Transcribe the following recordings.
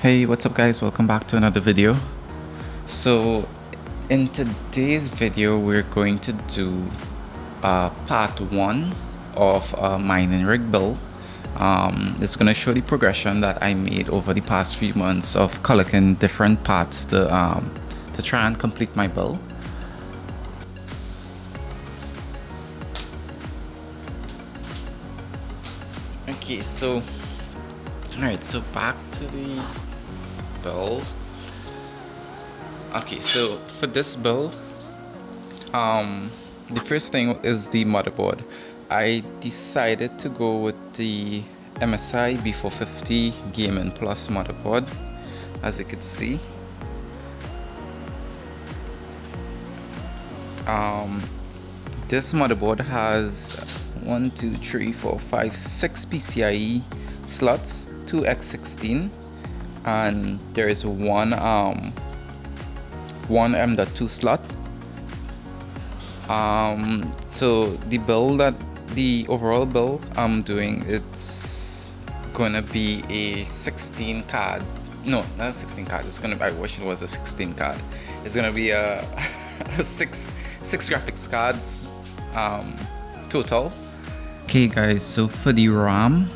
Hey, what's up guys, welcome back to another video. So in today's video we're going to do part 1 of a mining rig build. It's going to show the progression that I made over the past few months of collecting different parts to try and complete my build. Okay, so alright, so back to the build. Okay, so for this build, the first thing is the motherboard. I decided to go with the MSI B450 Gaming Plus motherboard, as you can see. This motherboard has 1, 2, 3, 4, 5, 6 PCIe slots, 2 X16, and there is one M.2 slot. So the overall build I'm doing, it's gonna be a 16 card. No, not a 16 card. It's gonna be, I wish it was a 16 card. It's gonna be a, six graphics cards total. Okay guys, so for the RAM,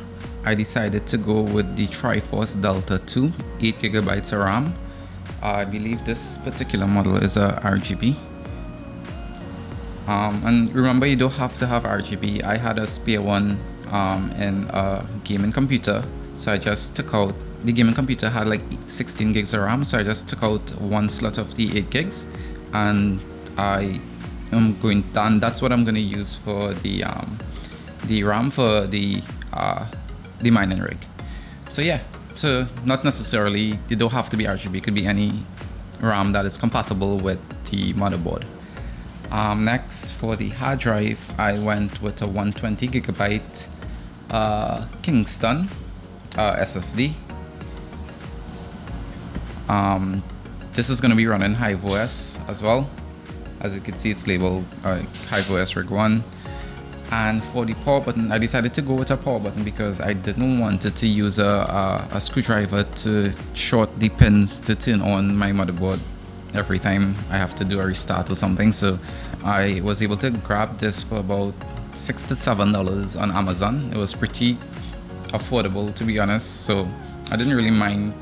I decided to go with the Triforce Delta 2, 8GB of RAM. I believe this particular model is a RGB. And remember, you don't have to have RGB. I had a spare one in a gaming computer, so I just took out, the gaming computer had like 16 gigs of RAM, so I just took out one slot of the 8 gigs, and that's what I'm going to use for the RAM for the mining rig. So yeah, so not necessarily, you don't have to be RGB, it could be any RAM that is compatible with the motherboard. Next, for the hard drive, I went with a 120GB Kingston SSD. This is going to be running HiveOS as well. As you can see, it's labeled HiveOS Rig 1. And for the power button, I decided to go with a power button because I didn't want it to use a screwdriver to short the pins to turn on my motherboard every time I have to do a restart or something. So I was able to grab this for about $6 to $7 on Amazon. It was pretty affordable, to be honest, so I didn't really mind,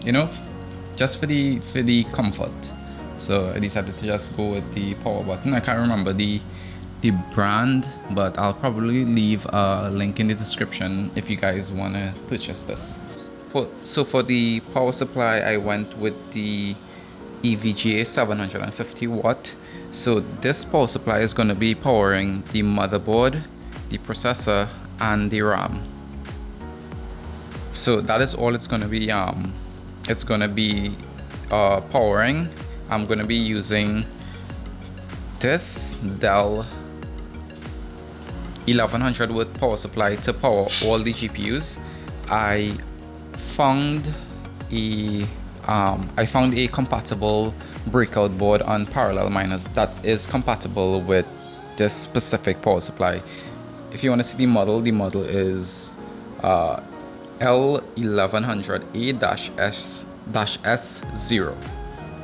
you know, just for the comfort. So I decided to just go with the power button. I can't remember the brand, but I'll probably leave a link in the description if you guys want to purchase this. So for the power supply, I went with the EVGA 750 watt. So this power supply is going to be powering the motherboard, the processor, and the RAM. So that is all it's going to be. It's going to be powering. I'm going to be using this Dell 1100 watt power supply to power all the GPUs. I found a compatible breakout board on Parallel Miners that is compatible with this specific power supply. If you want to see the model is L1100A-S-0.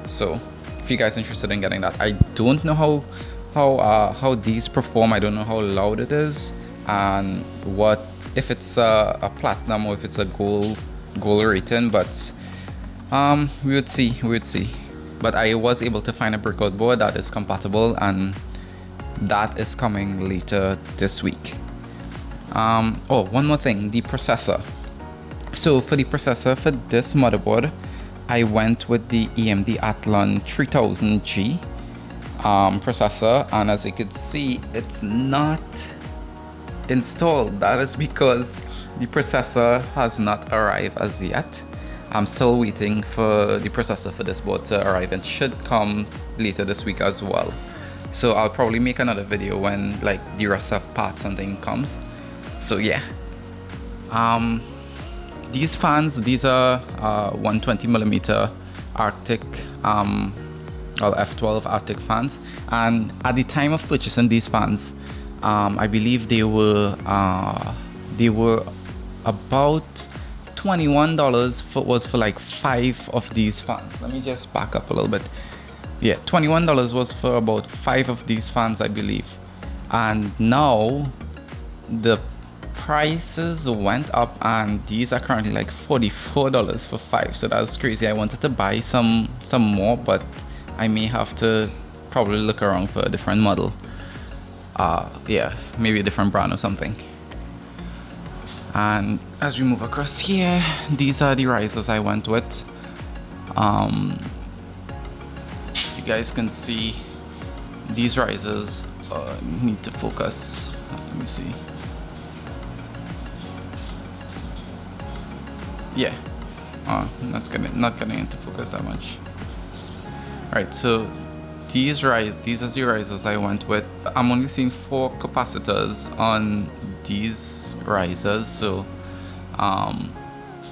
So if you guys are interested in getting that, I don't know how these perform. I don't know how loud it is, and what if it's a platinum or if it's a gold rating, but we would see. But I was able to find a breakout board that is compatible, and that is coming later this week. Oh, one more thing, the processor. So for the processor for this motherboard, I went with the AMD Athlon 3000G processor, and as you can see, it's not installed. That is because the processor has not arrived as yet. I'm still waiting for the processor for this board to arrive, and should come later this week as well. So I'll probably make another video when like the rest of parts and thing comes. So yeah, these fans, these are 120mm Arctic or F12 Arctic fans, and at the time of purchasing these fans, I believe they were about $21 was for like 5 of these fans. Let me just back up a little bit. Yeah, $21 was for about 5 of these fans, I believe. And now the prices went up, and these are currently like $44 for 5. So that's crazy. I wanted to buy some more, but I may have to probably look around for a different model. Yeah, maybe a different brand or something. And as we move across here, these are the risers I went with. You guys can see these risers need to focus. Let me see. Yeah, not getting into focus that much. Alright, so these are the risers I went with. I'm only seeing 4 capacitors on these risers, so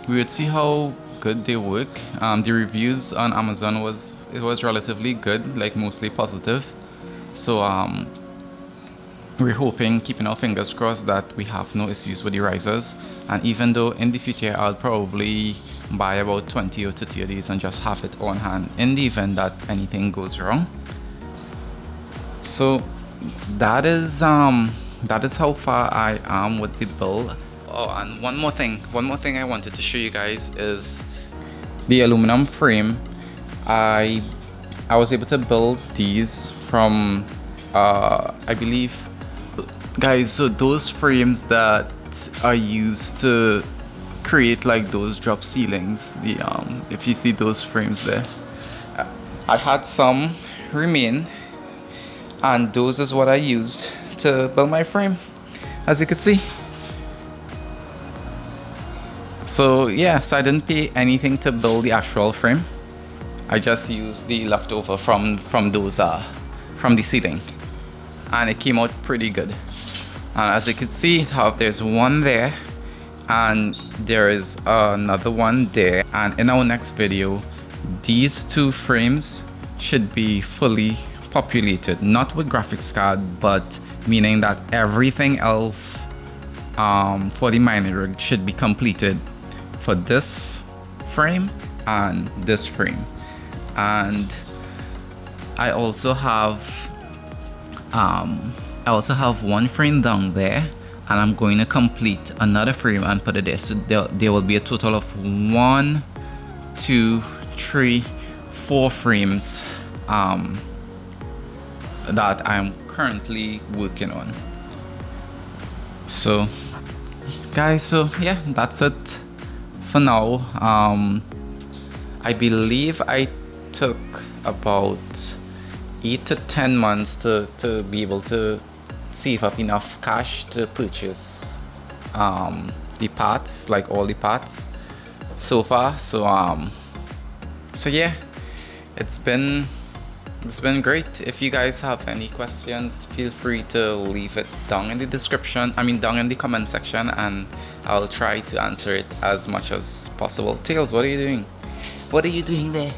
we would see how good they work. The reviews on Amazon was relatively good, like mostly positive. So we're hoping, keeping our fingers crossed, that we have no issues with the risers. And even though in the future I'll probably buy about 20 or 30 of these and just have it on hand in the event that anything goes wrong. So that is how far I am with the build. Oh, and one more thing I wanted to show you guys is the aluminum frame. I was able to build these from I believe, guys, so those frames that are used to create like those drop ceilings, the if you see those frames there, I had some remain, and those is what I used to build my frame, as you could see. So yeah, so I didn't pay anything to build the actual frame. I just used the leftover from those from the ceiling, and it came out pretty good. And as you can see, there's one there, and there is another one there. And in our next video, these 2 frames should be fully populated, not with graphics card, but meaning that everything else for the mining rig should be completed for this frame and this frame. And I also have one frame down there, and I'm going to complete another frame and put it there. So there will be a total of 1, 2, 3, 4 frames that I'm currently working on. So guys, so yeah, that's it for now. I believe I took about 8 to 10 months to be able to save up enough cash to purchase the parts, like all the parts so far. So yeah, it's been great. If you guys have any questions, feel free to leave it down in the description, down in the comment section, and I'll try to answer it as much as possible. Tails, what are you doing? What are you doing there?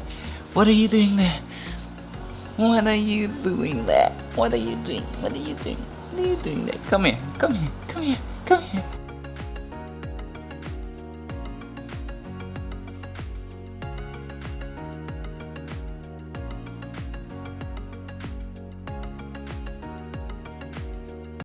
What are you doing there? What are you doing there? What are you doing? What are you doing? What are you doing there? Come here, come here, come here, come here.